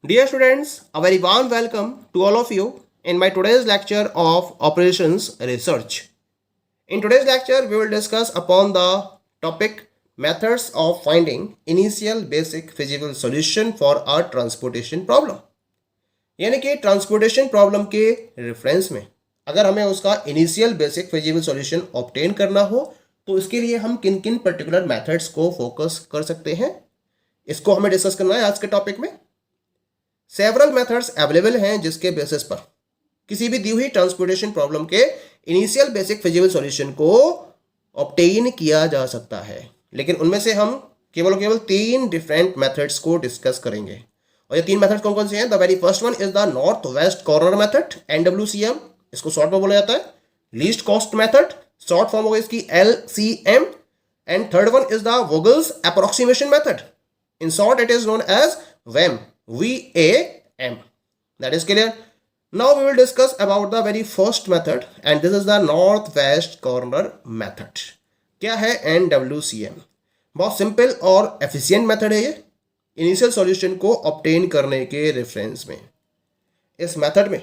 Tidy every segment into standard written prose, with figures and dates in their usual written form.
Dear students, a very warm welcome to all of you in my today's lecture of Operations Research. In today's lecture, we will discuss upon the topic methods of finding initial basic feasible solution for a transportation problem. यानी कि transportation problem के reference में अगर हमें उसका initial basic feasible solution obtain करना हो तो इसके लिए हम किन किन पर्टिकुलर मेथड्स को फोकस कर सकते हैं, इसको हमें डिस्कस करना है आज के टॉपिक में। सेवरल मेथड्स अवेलेबल हैं जिसके बेसिस पर किसी भी दी हुई ट्रांसपोर्टेशन प्रॉब्लम के इनिशियल बेसिक फिजिबल सॉल्यूशन को ऑब्टेन किया जा सकता है, लेकिन उनमें से हम केवल 3 डिफरेंट मेथड्स को डिस्कस करेंगे। और ये 3 मेथड कौन कौन से हैं? The very first one is the north west corner method, NWCM, इसको शॉर्ट में बोला जाता है। Least cost method, short form होगा इसकी LCM। And third one is the Vogel's approximation method, in short it is known as WAM, VAM. That is clear. Now we will discuss about the very first method and this is the northwest corner method. क्या है NWCM? बहुत simple और efficient method है ये initial solution को obtain करने के reference में। इस मेथड में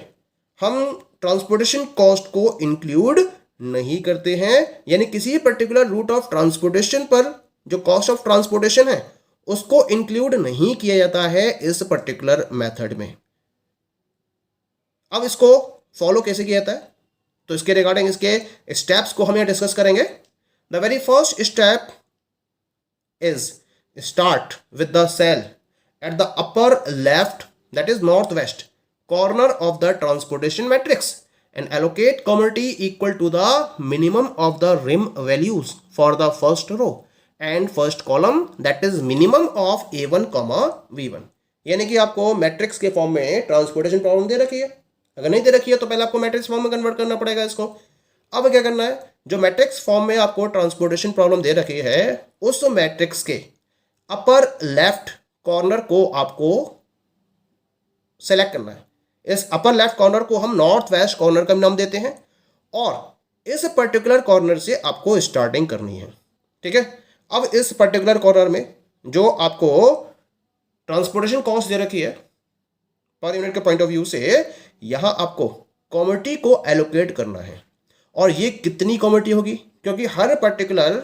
हम ट्रांसपोर्टेशन कॉस्ट को इंक्लूड नहीं करते हैं, यानी किसी पर्टिकुलर रूट ऑफ ट्रांसपोर्टेशन पर जो कॉस्ट ऑफ ट्रांसपोर्टेशन है उसको इंक्लूड नहीं किया जाता है इस पर्टिकुलर मेथड में। अब इसको फॉलो कैसे किया जाता है तो इसके रिगार्डिंग इसके स्टेप्स को हम यहाँ डिस्कस करेंगे। The very first step is start with the cell at the upper left, that is north west corner of the transportation matrix and allocate commodity equal to the minimum of the rim values for the first row and first column, that is minimum of A1, V1। यानी कि आपको matrix के form में transportation problem दे रखी है, अगर नहीं दे रखी है तो पहले आपको मैट्रिक्स फॉर्म में कन्वर्ट करना पड़ेगा इसको। अब क्या करना है, जो मैट्रिक्स फॉर्म में आपको ट्रांसपोर्टेशन प्रॉब्लम दे रखी है उस मैट्रिक्स के अपर लेफ्ट कॉर्नर को आपको सेलेक्ट करना है। इस अपर लेफ्ट कॉर्नर को हम नॉर्थ वेस्ट कॉर्नर का नाम देते हैं और इस पर्टिकुलर कॉर्नर से आपको स्टार्टिंग करनी है, ठीक है। अब इस पर्टिकुलर कॉर्नर में जो आपको ट्रांसपोर्टेशन कॉस्ट दे रखी है पर यूनिट के पॉइंट ऑफ व्यू से, यहां आपको कमोडिटी को एलोकेट करना है। और ये कितनी कमोडिटी होगी, क्योंकि हर पर्टिकुलर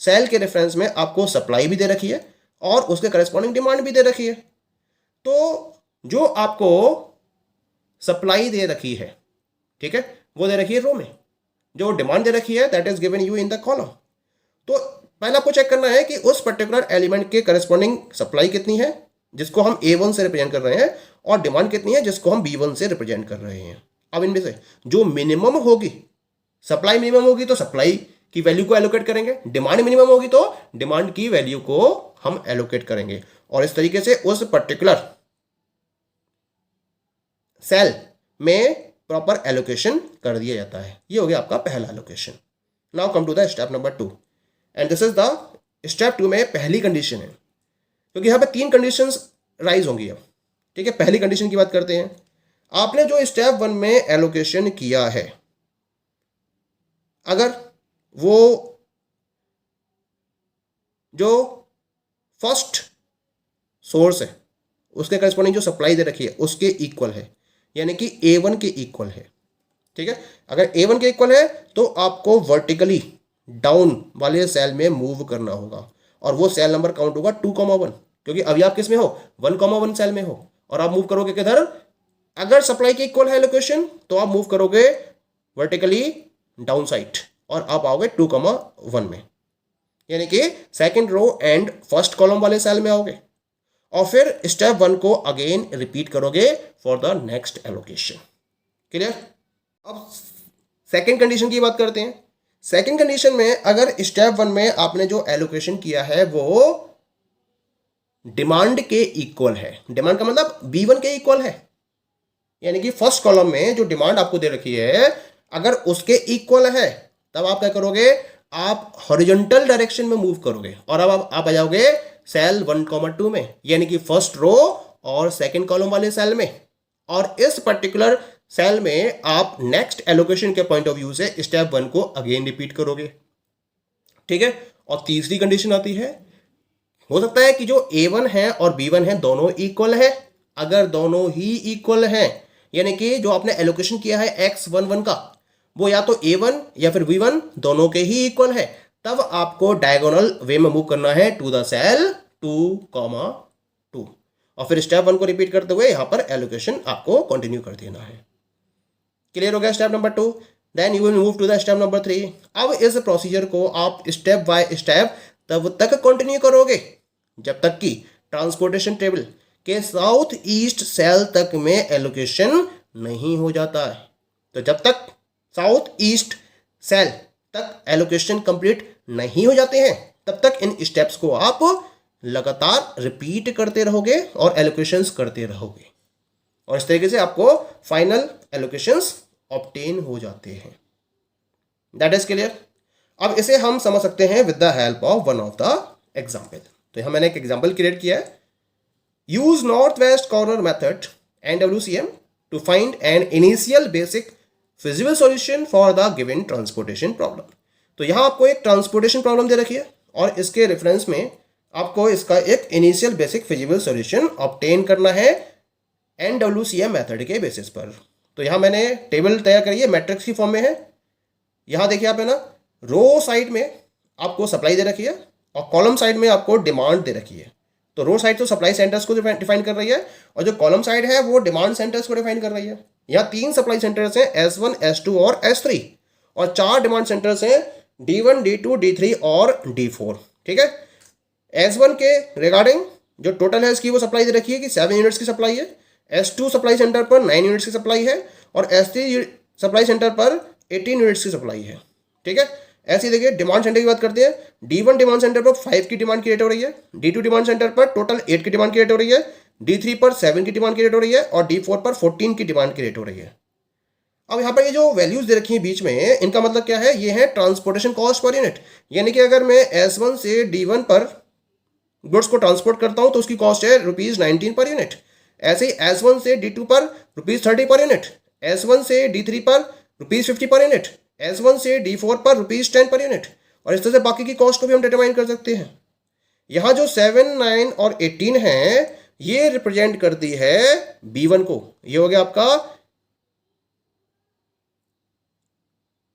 सेल के रेफरेंस में आपको सप्लाई भी दे रखी है और उसके करस्पॉन्डिंग डिमांड भी दे रखी है। तो जो आपको सप्लाई दे रखी है, ठीक है, वो दे रखी है रो में, जो डिमांड दे रखी है that is given you in the column. तो पहले आपको चेक करना है कि उस पर्टिकुलर एलिमेंट के करस्पॉन्डिंग सप्लाई कितनी है जिसको हम A1 से रिप्रेजेंट कर रहे हैं और डिमांड कितनी है जिसको हम B1 से रिप्रेजेंट कर रहे हैं। अब इनमें से जो मिनिमम होगी, सप्लाई मिनिमम होगी तो सप्लाई की वैल्यू को एलोकेट करेंगे, डिमांड मिनिमम होगी तो डिमांड की वैल्यू को हम एलोकेट करेंगे और इस तरीके से उस पर्टिकुलर सेल में प्रॉपर एलोकेशन कर दिया जाता है। ये हो गया आपका पहला allocation. Now come to the step number 2 and this is the step 2 में पहली कंडीशन है, क्योंकि यहाँ पे 3 कंडीशंस राइज होंगी अब, ठीक है। पहली कंडीशन की बात करते हैं। आपने जो स्टेप 1 में एलोकेशन किया है, अगर वो जो फर्स्ट सोर्स है उसके करस्पॉन्डिंग जो सप्लाई दे रखी है उसके इक्वल है, यानी कि A1 के इक्वल है, ठीक है। अगर A1 के इक्वल है तो आपको वर्टिकली डाउन वाले सेल में मूव करना होगा और वो सेल नंबर काउंट होगा 2,1, क्योंकि अभी आप किस में हो, 1,1 सेल में हो और आप मूव करोगे किधर, अगर सप्लाई के इक्वल है लोकेशन तो आप मूव करोगे वर्टिकली डाउन साइड और आप आओगे 2,1 में, यानी कि second row and first column वाले सेल में आओगे और फिर स्टेप 1 को अगेन रिपीट करोगे for the next allocation. Clear? अब सेकंड कंडीशन की बात करते हैं। सेकंड कंडीशन में अगर स्टेप 1 में आपने जो एलोकेशन किया है वो डिमांड के इक्वल है, डिमांड का मतलब B1 के इक्वल है, यानी कि फर्स्ट कॉलम में जो डिमांड आपको दे रखी है अगर उसके इक्वल है तब आप क्या करोगे, आप हॉरिजॉन्टल डायरेक्शन में मूव करोगे और अब आप आ जाओगे सेल 1,2 में, यानी कि फर्स्ट रो और सेकंड कॉलम वाले सेल में, और इस पर्टिकुलर सेल में आप नेक्स्ट एलोकेशन के पॉइंट ऑफ व्यू से स्टेप 1 को अगेन रिपीट करोगे, ठीक है। और तीसरी कंडीशन आती है, हो सकता है कि जो A1 है और B1 है दोनों इक्वल है अगर दोनों ही इक्वल हैं, यानी कि जो आपने एलोकेशन किया है x11 का वो या तो a1 या फिर v1 दोनों के ही इक्वल है, तब आपको डायगोनल वे में मूव करना है टू द सेल 2,2 और फिर स्टेप 1 को रिपीट करते हुए यहां पर एलोकेशन आपको कंटिन्यू कर देना है। क्लियर हो गया step number 2। Then you will move to the step number 3। अब इस प्रोसीजर को आप स्टेप बाय स्टेप तब तक कंटिन्यू करोगे जब तक कि ट्रांसपोर्टेशन टेबल के साउथ ईस्ट सेल तक में एलोकेशन नहीं हो जाता है। तो जब तक साउथ ईस्ट सेल तक एलोकेशन कंप्लीट नहीं हो जाते हैं तब तक इन स्टेप्स को आप लगातार रिपीट करते रहोगे और एलोकेशंस करते रहोगे और इस तरीके से आपको फाइनल एलोकेशंस ऑब्टेन हो जाते हैं। That is clear. अब इसे हम समझ सकते हैं with the help of one of the example. तो यहां मैंने एक एग्जाम्पल क्रिएट किया है। Use north west corner method NWCM to find an initial basic feasible solution for the given transportation problem. तो यहां आपको एक ट्रांसपोर्टेशन प्रॉब्लम दे रखी है और इसके रेफरेंस में आपको इसका एक initial basic feasible solution obtain करना है NWCM मेथड के बेसिस पर। तो यहाँ मैंने टेबल तैयार करी है, मैट्रिक्स की फॉर्म में है। यहाँ देखिए आप है ना, रो साइड में आपको सप्लाई दे रखी है और कॉलम साइड में आपको डिमांड दे रखी है। तो रो साइड तो सप्लाई सेंटर्स को डिफाइन कर रही है और जो कॉलम साइड है वो डिमांड सेंटर्स को डिफाइन कर रही है। यहाँ 3 सप्लाई सेंटर्स हैं S1, S2 और S3 और 4 डिमांड सेंटर्स हैं D1, D2, D3 और D4। ठीक है। S1 के रिगार्डिंग जो टोटल है इसकी वो सप्लाई दे रखी है कि 7 यूनिट्स की सप्लाई है। S2 सप्लाई सेंटर पर 9 यूनिट्स की सप्लाई है और S3 सप्लाई सेंटर पर 18 यूनिट्स की सप्लाई है। ठीक है। ऐसे देखिए डिमांड सेंटर की बात करते हैं। D1 डिमांड सेंटर पर 5 की डिमांड क्रिएट हो रही है, D2 डिमांड सेंटर पर टोटल 8 की डिमांड क्रिएट हो रही है, D3 पर 7 की डिमांड क्रिएट हो रही है और D4 पर 14 की डिमांड क्रिएट हो रही है। अब यहाँ पर ये जो वैल्यूज दे रखी है बीच में, इनका मतलब क्या है? ये है ट्रांसपोर्टेशन कॉस्ट पर यूनिट। यानी कि अगर मैं S1 से D1 पर गुड्स को ट्रांसपोर्ट करता हूँ तो उसकी कॉस्ट है ₹19 पर यूनिट। ऐसे ही S1 से D2 पर ₹30 पर यूनिट, S1 से D3 पर ₹50 पर यूनिट, S1 से D4 पर ₹10 पर यूनिट और इस तरह से बाकी की कॉस्ट को भी हम डिटरमाइन कर सकते हैं। यहाँ जो 7, 9 और 18 है ये रिप्रेजेंट करती है B1 को। ये हो गया आपका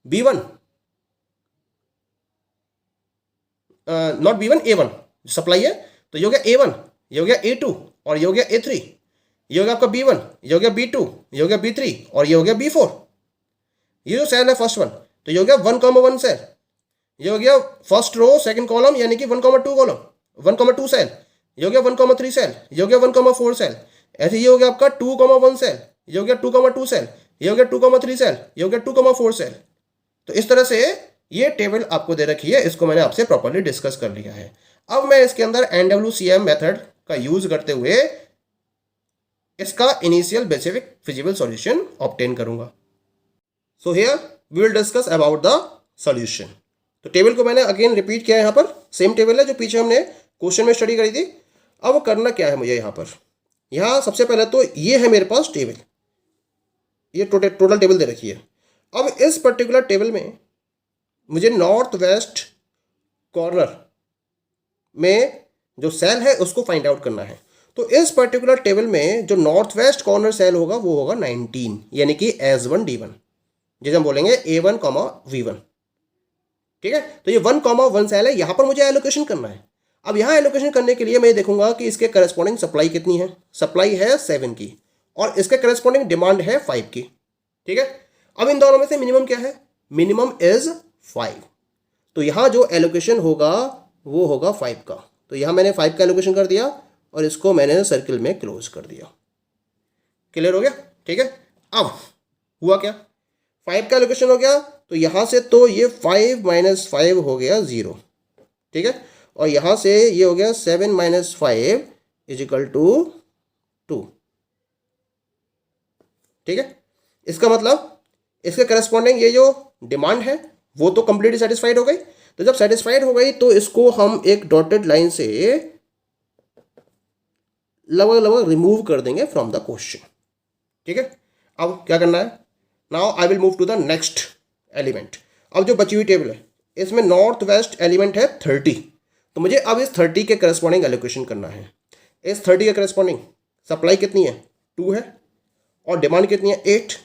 B1, not B1, A1 supply है। तो ये हो गया A1, ये हो गया A2 और ये हो गया A3, ये हो गया आपका B1, ये हो गया B2, ये हो गया B3 और ये हो गया B4। ये जो सेल है फर्स्ट वन, तो ये हो गया 1,1 सेल। ये हो गया फर्स्ट रो सेकंड कॉलम यानी कि 1,2 कॉलम, 1,2 सेल। ये हो गया 1,3 सेल, ये हो गया 1,4 सेल। ऐसे ये हो गया आपका 2,1 सेल, ये हो गया 2,2 सेल, ये हो गया 2,3 सेल, ये हो गया 2,4 सेल। तो इस तरह से ये टेबल आपको दे रखी है, इसको मैंने आपसे प्रॉपर्ली डिस्कस कर लिया है। अब मैं इसके अंदर NWCM मेथड का यूज करते हुए इसका initial basic feasible solution obtain करूंगा। So here we will discuss about the solution. तो टेबल को मैंने अगेन रिपीट किया है, यहाँ पर सेम टेबल है जो पीछे हमने क्वेश्चन में स्टडी करी थी। अब करना क्या है मुझे यहाँ पर, यहाँ सबसे पहले तो ये है मेरे पास टेबल, ये टोटल टेबल दे रखी है। अब इस पर्टिकुलर टेबल में मुझे नॉर्थ वेस्ट कॉर्नर में जो सेल है उसको फाइंड आउट करना है। तो इस पर्टिकुलर टेबल में जो नॉर्थ वेस्ट कॉर्नर सेल होगा वो होगा 19, यानी कि S1 D1, जिसे हम बोलेंगे A1, V1। ठीक है। तो ये 1,1 सेल है, यहाँ पर मुझे एलोकेशन करना है। अब यहाँ एलोकेशन करने के लिए मैं देखूंगा कि इसके करस्पॉन्डिंग सप्लाई कितनी है। सप्लाई है 7 की और इसके करस्पॉन्डिंग डिमांड है 5 की। ठीक है। अब इन दोनों में से मिनिमम क्या है? Minimum is 5। तो यहाँ जो एलोकेशन होगा वो होगा 5 का। तो यहाँ मैंने 5 का एलोकेशन कर दिया और इसको मैंने सर्किल में क्लोज कर दिया। क्लियर हो गया? ठीक है। अब हुआ क्या, 5 का एलोकेशन हो गया तो यहाँ से तो ये 5 - 5 हो गया 0। ठीक है। और यहाँ से ये हो गया 7 - 5 = 2। ठीक है। इसका मतलब इसके करस्पॉन्डिंग ये जो डिमांड है वो तो कंप्लीटली सेटिस्फाइड हो गई। तो जब सेटिस्फाइड हो गई तो इसको हम एक डॉटेड लाइन से लगभग रिमूव कर देंगे फ्रॉम द क्वेश्चन। ठीक है। अब क्या करना है, now I will move to the next element. अब जो बची हुई टेबल है इसमें नॉर्थ वेस्ट एलिमेंट है 30। तो मुझे अब इस 30 के करस्पॉन्डिंग एलोकेशन करना है। इस 30 के करस्पॉन्डिंग सप्लाई कितनी है 2 है और डिमांड कितनी है 8,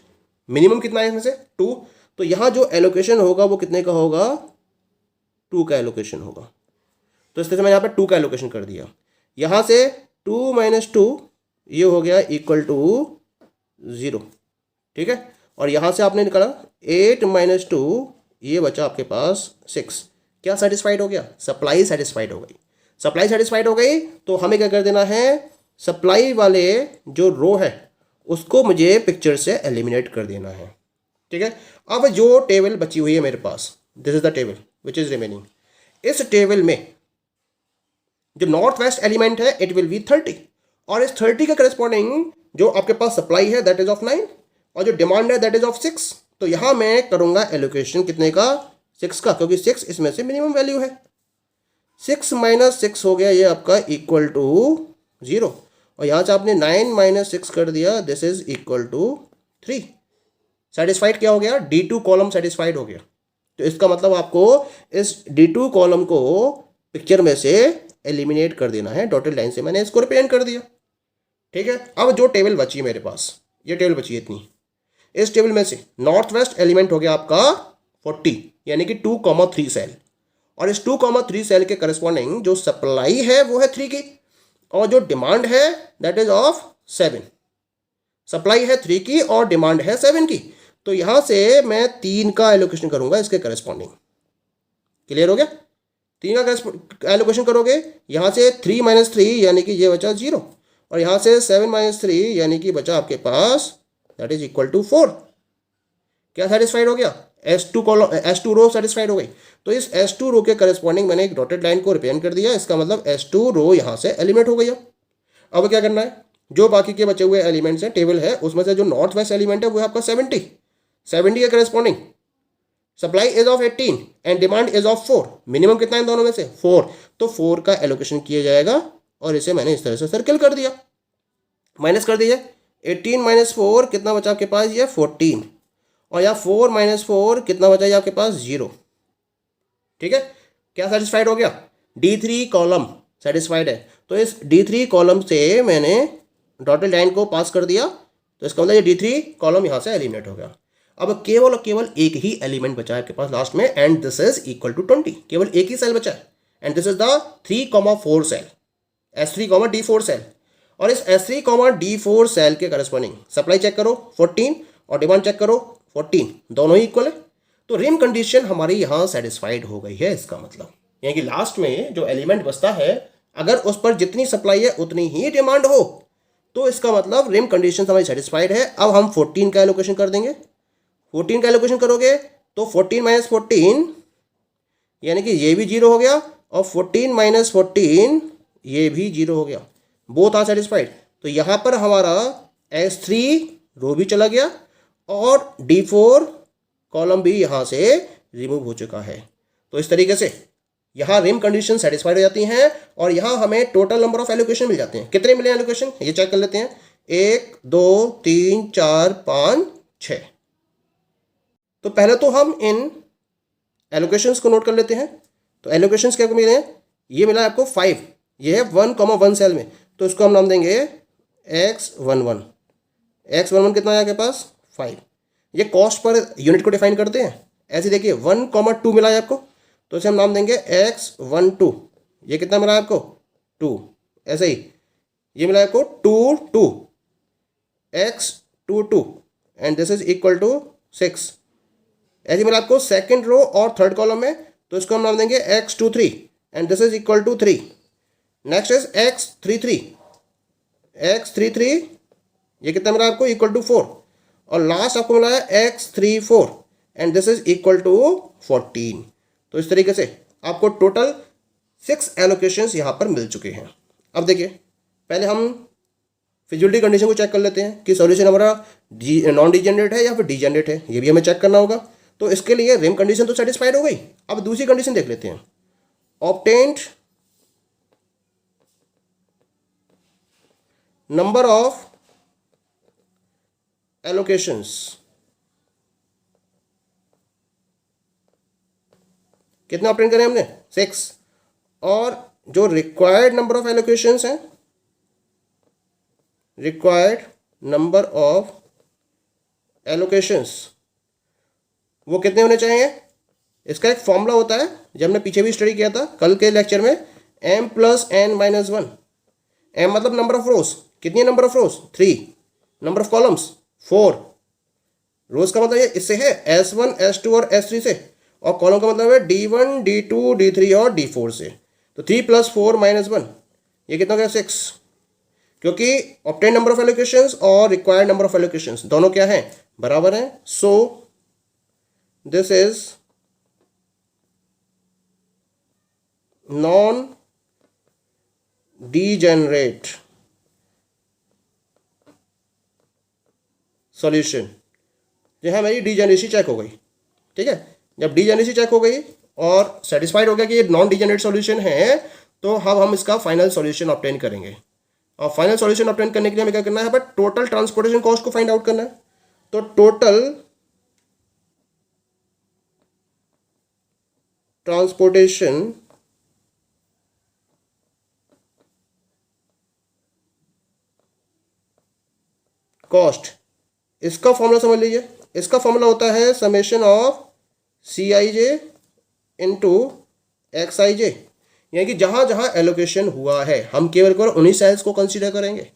मिनिमम कितना है इसमें से 2, तो यहाँ जो एलोकेशन होगा वो कितने का होगा 2 का एलोकेशन होगा। तो इस तरह से मैंने यहाँ पे 2 का एलोकेशन कर दिया। यहाँ से 2 माइनस 2 ये हो गया इक्वल टू 0, ठीक है। और यहाँ से आपने निकाला 8 माइनस 2 ये बचा आपके पास 6। क्या सेटिस्फाइड हो गया, सप्लाई सेटिस्फाइड हो गई। सप्लाई सेटिस्फाइड हो गई तो हमें क्या कर देना है, सप्लाई वाले जो रो है उसको मुझे पिक्चर से एलिमिनेट कर देना है, ठीक है। अब जो टेबल बची हुई है मेरे पास, this is the table which is remaining, इस टेबल में जो नॉर्थ वेस्ट एलिमेंट है इट विल बी 30 और इस 30 के करस्पॉन्डिंग जो आपके पास सप्लाई है दैट इज ऑफ 9 और जो डिमांड है दैट इज ऑफ 6। तो यहां मैं करूंगा एलोकेशन कितने का 6 का, क्योंकि 6 इसमें से मिनिमम वैल्यू है। 6 माइनस 6 हो गया ये आपका इक्वल टू 0 और यहां से आपने 9 माइनस 6 कर दिया, this is equal to 3। Satisfied क्या हो गया, D2 कॉलम सेटिस्फाइड हो गया। तो इसका मतलब आपको इस D2 कॉलम को पिक्चर में से एलिमिनेट कर देना है। डॉटेड लाइन से मैंने इसको रिप्रेजेंट कर दिया, ठीक है। अब जो टेबल बची है मेरे पास, ये टेबल बची है इतनी, इस टेबल में से नॉर्थ वेस्ट एलिमेंट हो गया आपका 40 यानी कि 2,3 सेल और इस 2,3 सेल के करस्पॉन्डिंग जो सप्लाई है वो है 3 की और जो डिमांड है दैट इज ऑफ 7। सप्लाई है 3 की और डिमांड है 7 की, तो यहां से मैं 3 का एलोकेशन करूंगा इसके करस्पॉन्डिंग। क्लियर हो गया, 3 का एलोकेशन करोगे, यहां से 3 माइनस 3 यानी कि ये बचा 0 और यहां से 7 माइनस 3 यानी कि बचा आपके पास दैट इज इक्वल टू 4। क्या सेटिस्फाइड हो गया, S2 कॉलम S2 रो सेटिस्फाइड हो गई। तो इस S2 रो के करस्पॉन्डिंग मैंने एक डॉटेड लाइन को रिप्रेजेंट कर दिया, इसका मतलब S2 रो यहां से एलिमिनेट हो गई। अब क्या करना है, जो बाकी के बचे हुए एलिमेंट्स हैं टेबल है उसमें से जो नॉर्थ वेस्ट एलिमेंट है वो है आपका 70 के corresponding supply is of 18 and demand is of 4। Minimum कितना है दोनों में से 4, तो 4 का एलोकेशन किया जाएगा और इसे मैंने इस तरह से सर्कल कर दिया। माइनस कर दीजिए, 18 माइनस 4 कितना बचा आपके पास, ये 14 और यहाँ 4 माइनस 4 कितना बचा ये आपके पास 0, ठीक है। क्या सेटिस्फाइड हो गया, D3 कॉलम सेटिस्फाइड है। तो इस D3 कॉलम से मैंने डॉटेड लाइन को पास कर दिया, तो इसका मतलब ये D3 कॉलम यहाँ से एलिमिनेट हो गया। अब केवल और केवल एक ही एलिमेंट बचा है आपके पास लास्ट में and this is equal to 20। केवल एक ही सेल बचा है and this is the 3,4 cell, S3,D4 cell. और इस S3,D4 सेल के करस्पॉन्डिंग सप्लाई चेक करो 14 और डिमांड चेक करो 14, दोनों ही इक्वल है। तो रिम कंडीशन हमारी यहाँ सेटिस्फाइड हो गई है। इसका मतलब यानी कि लास्ट में जो एलिमेंट बचता है अगर उस पर जितनी सप्लाई है उतनी ही डिमांड हो तो इसका मतलब रिम कंडीशन हमारी सेटिस्फाइड है। अब हम 14 का एलोकेशन कर देंगे। 14 का एलोकेशन करोगे तो 14 माइनस 14 यानी कि ये भी 0 हो गया और 14 माइनस 14 ये भी 0 हो गया, बोथ आर सेटिस्फाइड। तो यहाँ पर हमारा S3 रो भी चला गया और D4 कॉलम भी यहाँ से रिमूव हो चुका है। तो इस तरीके से यहाँ रिम कंडीशन सेटिस्फाइड हो जाती हैं और यहाँ हमें टोटल नंबर ऑफ एलोकेशन मिल जाते हैं। कितने मिले एलोकेशन ये चेक कर लेते हैं, 1 2 3 4 5 6। तो पहले तो हम इन एलोकेशंस को नोट कर लेते हैं। तो एलोकेशंस क्या मिले हैं, ये मिला आपको 5, ये है 1,1 सेल में, तो इसको हम नाम देंगे X11। X11 कितना है आपके पास 5। ये कॉस्ट पर यूनिट को डिफाइन करते हैं। ऐसे देखिए 1,2 मिला है आपको, तो इसे हम नाम देंगे X12। ये कितना मिला है आपको 2। ऐसे ही ये मिला है आपको 2 X22 and this is equal to 6। ऐसे मिला आपको सेकंड रो और थर्ड कॉलम में, तो इसको हम नाम देंगे X23 and this is equal to 3। Next is X33 ये कितना मिला आपको इक्वल टू 4 और लास्ट आपको मिला है X34 and this is equal to 14। तो इस तरीके से आपको टोटल 6 एलोकेशंस यहाँ पर मिल चुके हैं। अब देखिए पहले हम फिजिबिलिटी कंडीशन को चेक कर लेते हैं कि सॉल्यूशन हमारा नॉन डिजेनरेट है या फिर डिजेनरेट है, ये भी हमें चेक करना होगा। तो इसके लिए रिम कंडीशन तो सेटिस्फाइड हो गई। अब दूसरी कंडीशन देख लेते हैं, ऑब्टेन्ड नंबर ऑफ एलोकेशंस। कितना ऑब्टेन करें हमने 6 और जो रिक्वायर्ड नंबर ऑफ एलोकेशंस हैं रिक्वायर्ड नंबर ऑफ एलोकेशंस वो कितने होने चाहिए। इसका एक फॉर्मूला होता है, जब हमने पीछे भी स्टडी किया था कल के लेक्चर में, m plus n minus 1। m मतलब नंबर ऑफ रोज, कितनी number of rose 3, number of columns 4। रोज का मतलब ये इससे है S1 S2 और S3 से, और कॉलम का मतलब है D1 D2 D3 और D4 से। तो 3 प्लस 4 माइनस 1 ये कितना हो गया 6, क्योंकि ऑब्टेन नंबर ऑफ एलोकेशंस और रिक्वायर्ड नंबर ऑफ एलोकेशंस दोनों क्या है बराबर हैं। सो this is non degenerate solution. जो है मेरी डीजेनरेसी चेक हो गई, ठीक है। जब डीजेनरेसी चेक हो गई और सेटिस्फाइड हो गया कि ये नॉन डीजेनरेट सॉल्यूशन है, तो अब हम इसका फाइनल सॉल्यूशन ऑब्टेन करेंगे। और फाइनल सॉल्यूशन ऑब्टेन करने के लिए हमें क्या करना है, बट टोटल ट्रांसपोर्टेशन कॉस्ट को फाइंड आउट करना है। तो टोटल ट्रांसपोर्टेशन कॉस्ट, इसका फॉर्मूला समझ लीजिए। इसका फॉर्मूला होता है summation of CIJ into XIJ, यानी कि जहाँ जहाँ एलोकेशन हुआ है हम केवल उन्हीं सेल्स को कंसीडर करेंगे।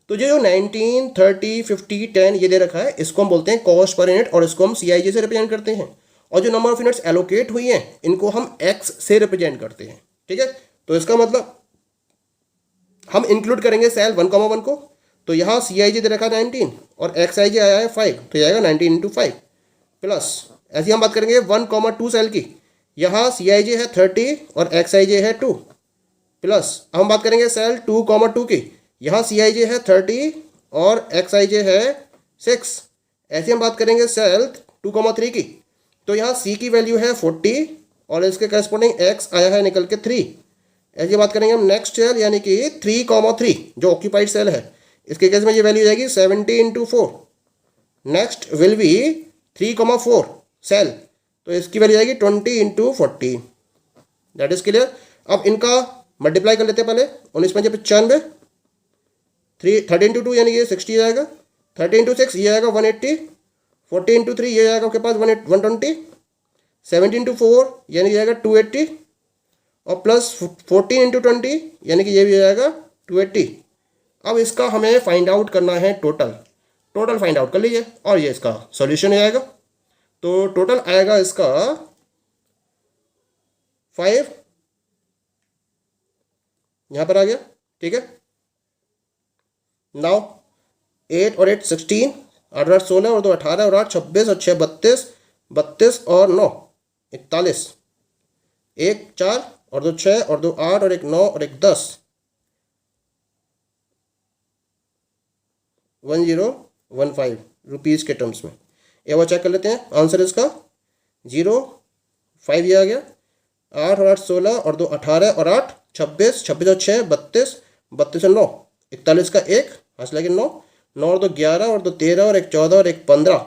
तो जो 19 30 50 10 ये दे रखा है, इसको हम बोलते हैं कॉस्ट पर यूनिट, और इसको हम CIJ से रिप्रेजेंट करते हैं। और जो नंबर ऑफ यूनिट्स एलोकेट हुई हैं इनको हम X से रिप्रेजेंट करते हैं, ठीक है। तो इसका मतलब हम इंक्लूड करेंगे सेल 1,1 को। तो यहाँ CIJ दे रखा है 19 और XIJ आया है 5, तो ये आएगा 19 इंटू 5 प्लस, ऐसी हम बात करेंगे 1,2 सेल की। यहाँ CIJ है 30 और XIJ है 2 प्लस, अब हम बात करेंगे सेल 2,2 की। यहाँ CIJ है 30 और XIJ है 6। ऐसी हम बात करेंगे सेल 2,3 की। तो यहाँ C की वैल्यू है 40 और इसके करस्पॉन्डिंग X आया है निकल के 3। ऐसी बात करेंगे हम नेक्स्ट सेल यानी कि 3,3 जो ऑक्यूपाइड सेल है, इसके केस में ये वैल्यू जाएगी 70 into 4। Next will be 3,4 cell, तो इसकी वैल्यू जाएगी 20 इंटू 40। That is clear. अब इनका मल्टीप्लाई कर लेते हैं पहले, 19 पंजे 95, 30 इंटू 2 यानी ये 60 जाएगा, 30 इंटू 6 ये आएगा 180, 40 इंटू 3 ये आएगा आपके पास 120, 70 इंटू 4 यानी ये आएगा 280, और प्लस 14 इंटू 20 यानी कि ये भी आएगा 280। अब इसका हमें फाइंड आउट करना है टोटल फाइंड आउट कर लीजिए, और ये इसका सॉल्यूशन आएगा। तो टोटल आएगा इसका 5, यहां पर आ गया, ठीक है। नाउ 8 और 8 16, 8 और 8 16 और 2 18 और 8 26 और 6 32, 32 और 9 41, 1 4 और 2 6 और 2 8 और 1 9 और 1 10, 1015 रुपीज़ के टर्म्स में। ये वो चेक कर लेते हैं। आंसर इसका 0 5 ये आ गया, 8 और 8 16 और 2 18 और 8 26, 26 और 6 32, 32 और 9 41 का 1 हासिल है 9, 9 और 2 11 और 2 13 और 1 14 और 1 15,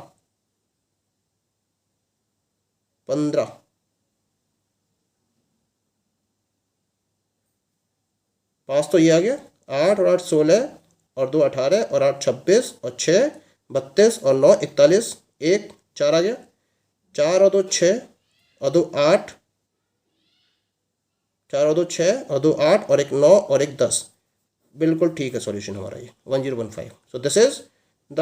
5 तो ये आ गया, 8 और 8 16 और 2 18 और 8 26 और 6 32 और 9 41, 1 4 आ गया, 4 और 2 6 और 2 8, 4 और 2 6 और 2 8 और 1 9 और 1 10। बिल्कुल ठीक है सॉल्यूशन हमारा ये 1015। So this is the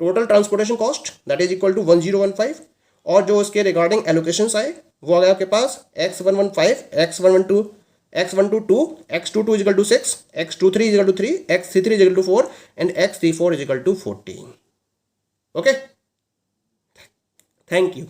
total transportation cost that is equal to 1015। और जो उसके रिगार्डिंग एलोकेशंस आए वो आ गया आपके पास X115, X112, X122, X22 is equal to 6, X23 is equal to 3, X33 is equal to 4 and X34 is equal to 14. Okay, thank you.